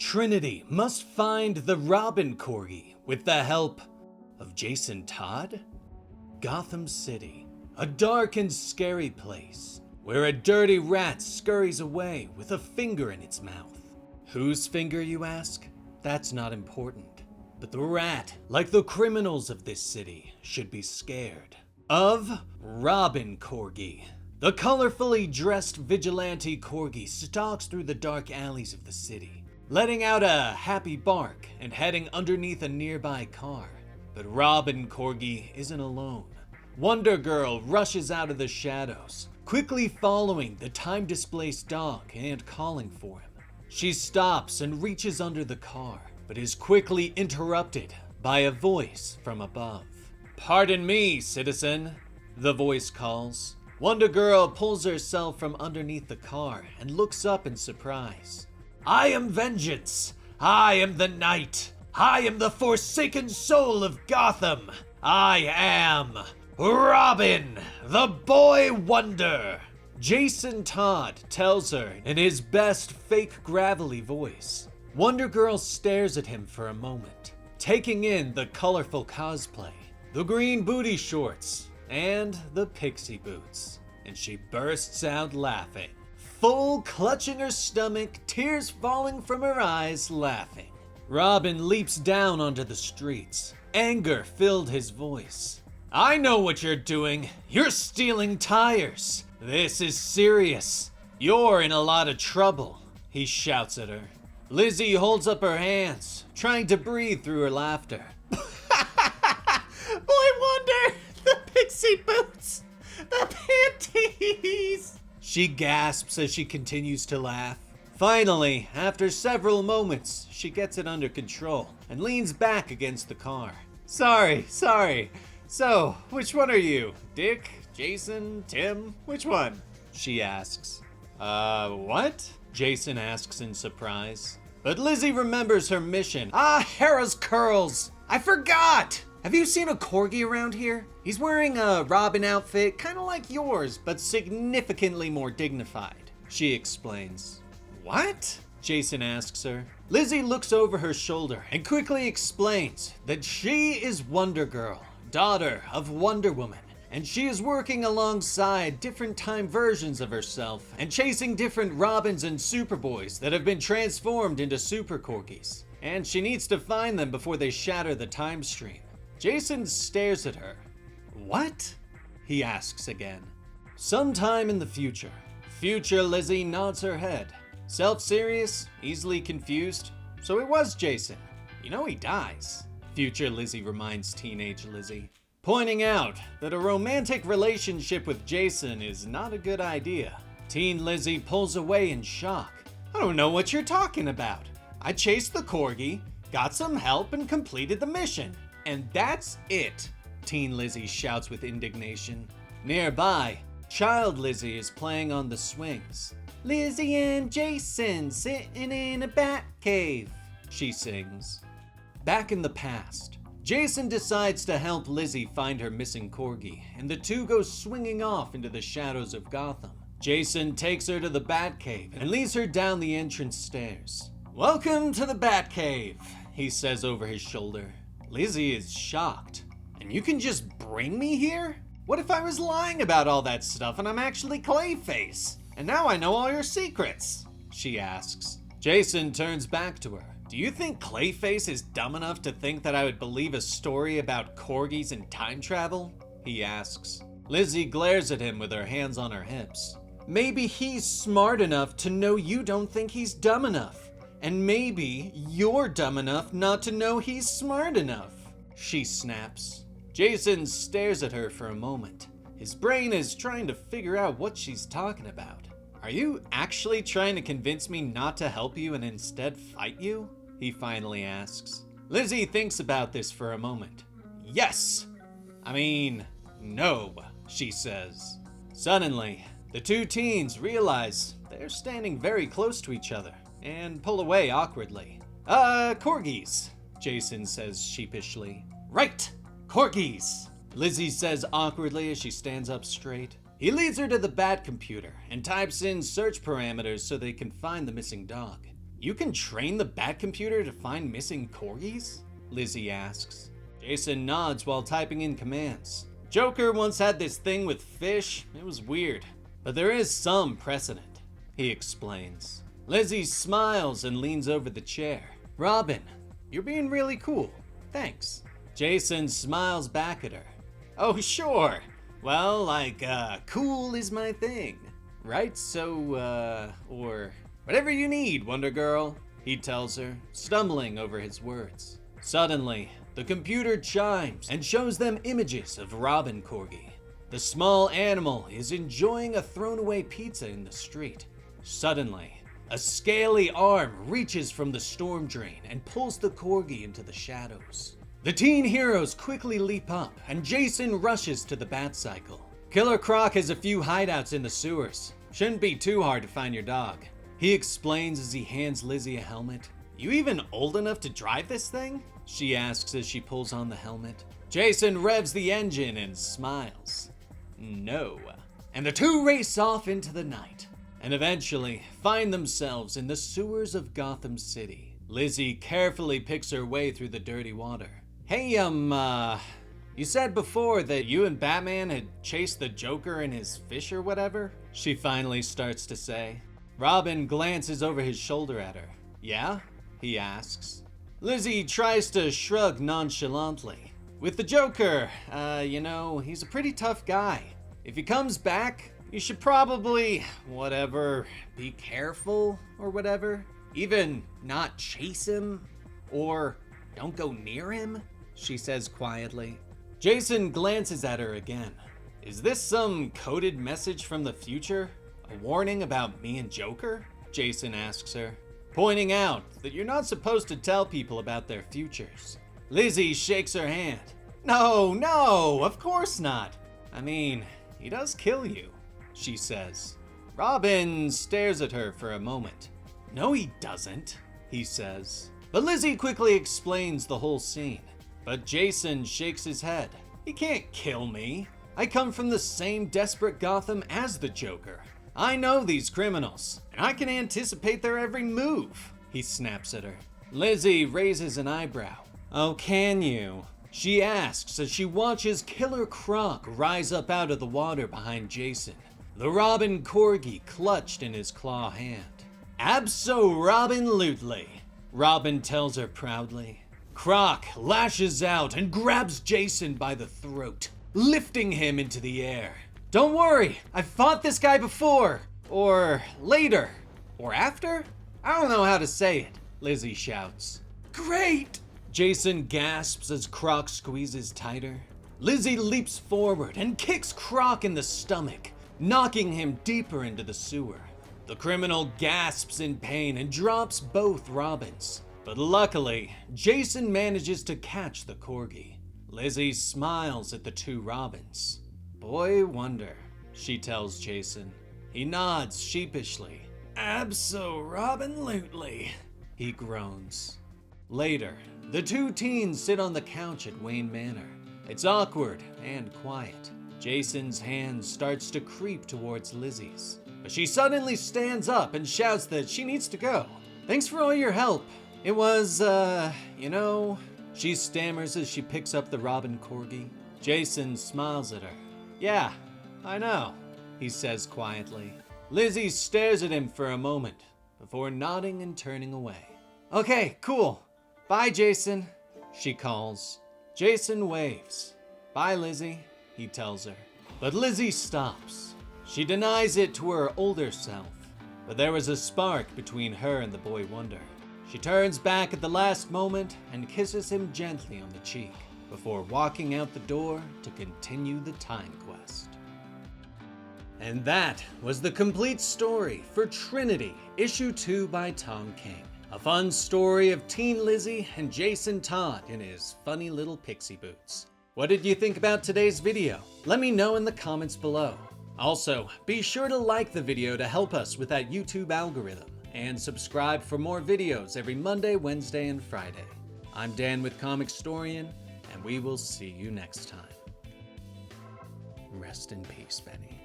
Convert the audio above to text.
Trinity must find the Robin-Corgi with the help of Jason Todd? Gotham City, a dark and scary place where a dirty rat scurries away with a finger in its mouth. Whose finger, you ask? That's not important. But the rat, like the criminals of this city, should be scared of Robin-Corgi. The colorfully dressed vigilante corgi stalks through the dark alleys of the city, letting out a happy bark and heading underneath a nearby car. But Robin-Corgi isn't alone. Wonder Girl rushes out of the shadows, quickly following the time-displaced dog and calling for him. She stops and reaches under the car, but is quickly interrupted by a voice from above. "Pardon me, citizen," the voice calls. Wonder Girl pulls herself from underneath the car and looks up in surprise. "I am vengeance. I am the night. I am the forsaken soul of Gotham. I am Robin, the Boy Wonder," Jason Todd tells her in his best fake gravelly voice. Wonder Girl stares at him for a moment, taking in the colorful cosplay, the green booty shorts, and the pixie boots, and she bursts out laughing, full clutching her stomach, tears falling from her eyes, laughing. Robin leaps down onto the streets. Anger filled his voice. "I know what you're doing. You're stealing tires. This is serious. You're in a lot of trouble," he shouts at her. Lizzie holds up her hands, trying to breathe through her laughter. "Boy Wonder, the pixie boots, the panties!" she gasps as she continues to laugh. Finally, after several moments, she gets it under control and leans back against the car. Sorry. So, which one are you? Dick? Jason? Tim? Which one?" she asks. What?" Jason asks in surprise. But Lizzie remembers her mission. Hera's curls! I forgot! Have you seen a corgi around here? He's wearing a Robin outfit, kinda like yours, but significantly more dignified, she explains. What? Jason asks her. Lizzie looks over her shoulder and quickly explains that she is Wonder Girl, daughter of Wonder Woman, and she is working alongside different time versions of herself and chasing different Robins and Superboys that have been transformed into Super Corgis, and she needs to find them before they shatter the time stream. Jason stares at her. What? He asks again. Sometime in the future. Future Lizzie nods her head. Self-serious, easily confused. So it was Jason. You know he dies. Future Lizzie reminds teenage Lizzie, pointing out that a romantic relationship with Jason is not a good idea. Teen Lizzie pulls away in shock. I don't know what you're talking about. I chased the corgi, got some help, and completed the mission. And that's it, Teen Lizzie shouts with indignation. Nearby, Child Lizzie is playing on the swings. Lizzie and Jason sitting in a Batcave, she sings. Back in the past, Jason decides to help Lizzie find her missing corgi, and the two go swinging off into the shadows of Gotham. Jason takes her to the Batcave and leads her down the entrance stairs. "Welcome to the Batcave," he says over his shoulder. Lizzie is shocked. "And you can just bring me here? What if I was lying about all that stuff and I'm actually Clayface? And now I know all your secrets," she asks. Jason turns back to her. "Do you think Clayface is dumb enough to think that I would believe a story about corgis and time travel?" he asks. Lizzie glares at him with her hands on her hips. "Maybe he's smart enough to know you don't think he's dumb enough. And maybe you're dumb enough not to know he's smart enough," she snaps. Jason stares at her for a moment. His brain is trying to figure out what she's talking about. "Are you actually trying to convince me not to help you and instead fight you?" he finally asks. Lizzie thinks about this for a moment. "Yes! No," she says. Suddenly, the two teens realize they're standing very close to each other and pull away awkwardly. Corgis," Jason says sheepishly. "Right, corgis," Lizzie says awkwardly as she stands up straight. He leads her to the Bat computer and types in search parameters so they can find the missing dog. You can train the Batcomputer to find missing corgis? Lizzie asks. Jason nods while typing in commands. Joker once had this thing with fish. It was weird. But there is some precedent, he explains. Lizzie smiles and leans over the chair. Robin, you're being really cool. Thanks. Jason smiles back at her. Oh, sure. Well, cool is my thing. Right? So, or whatever you need, Wonder Girl, he tells her, stumbling over his words. Suddenly, the computer chimes and shows them images of Robin-Corgi. The small animal is enjoying a thrown-away pizza in the street. Suddenly, a scaly arm reaches from the storm drain and pulls the corgi into the shadows. The teen heroes quickly leap up, and Jason rushes to the Batcycle. Killer Croc has a few hideouts in the sewers. Shouldn't be too hard to find your dog, he explains as he hands Lizzie a helmet. You even old enough to drive this thing? She asks as she pulls on the helmet. Jason revs the engine and smiles. No. And the two race off into the night, and eventually find themselves in the sewers of Gotham City. Lizzie carefully picks her way through the dirty water. Hey, you said before that you and Batman had chased the Joker and his fish or whatever? She finally starts to say. Robin glances over his shoulder at her. Yeah? He asks. Lizzie tries to shrug nonchalantly. With the Joker, he's a pretty tough guy. If he comes back, you should probably, be careful or whatever. Even not chase him, or don't go near him, she says quietly. Jason glances at her again. Is this some coded message from the future? A warning about me and Joker? Jason asks her, pointing out that you're not supposed to tell people about their futures. Lizzie shakes her hand. No, of course not. I mean, he does kill you, she says. Robin stares at her for a moment. No, he doesn't, he says. But Lizzie quickly explains the whole scene. But Jason shakes his head. He can't kill me. I come from the same desperate Gotham as the Joker. I know these criminals, and I can anticipate their every move, he snaps at her. Lizzie raises an eyebrow. Oh, can you? She asks as she watches Killer Croc rise up out of the water behind Jason, the Robin-Corgi clutched in his claw hand. Abso-Robin-lutely, Robin tells her proudly. Croc lashes out and grabs Jason by the throat, lifting him into the air. Don't worry, I've fought this guy before, or later, or after? I don't know how to say it, Lizzie shouts. Great! Jason gasps as Croc squeezes tighter. Lizzie leaps forward and kicks Croc in the stomach, knocking him deeper into the sewer. The criminal gasps in pain and drops both Robins. But luckily, Jason manages to catch the corgi. Lizzie smiles at the two Robins. Boy wonder, she tells Jason. He nods sheepishly. Abso-Robin-lutely, he groans. Later, the two teens sit on the couch at Wayne Manor. It's awkward and quiet. Jason's hand starts to creep towards Lizzie's, but she suddenly stands up and shouts that she needs to go. Thanks for all your help. It was, she stammers as she picks up the Robin-Corgi. Jason smiles at her. Yeah, I know, he says quietly. Lizzie stares at him for a moment before nodding and turning away. Okay, cool. Bye, Jason, she calls. Jason waves. Bye, Lizzie, he tells her. But Lizzie stops. She denies it to her older self, but there was a spark between her and the boy wonder. She turns back at the last moment and kisses him gently on the cheek before walking out the door to continue the time quest. And that was the complete story for Trinity, Issue 2 by Tom King. A fun story of teen Lizzie and Jason Todd in his funny little pixie boots. What did you think about today's video? Let me know in the comments below. Also, be sure to like the video to help us with that YouTube algorithm, and subscribe for more videos every Monday, Wednesday, and Friday. I'm Dan with Comicstorian, and we will see you next time. Rest in peace, Benny.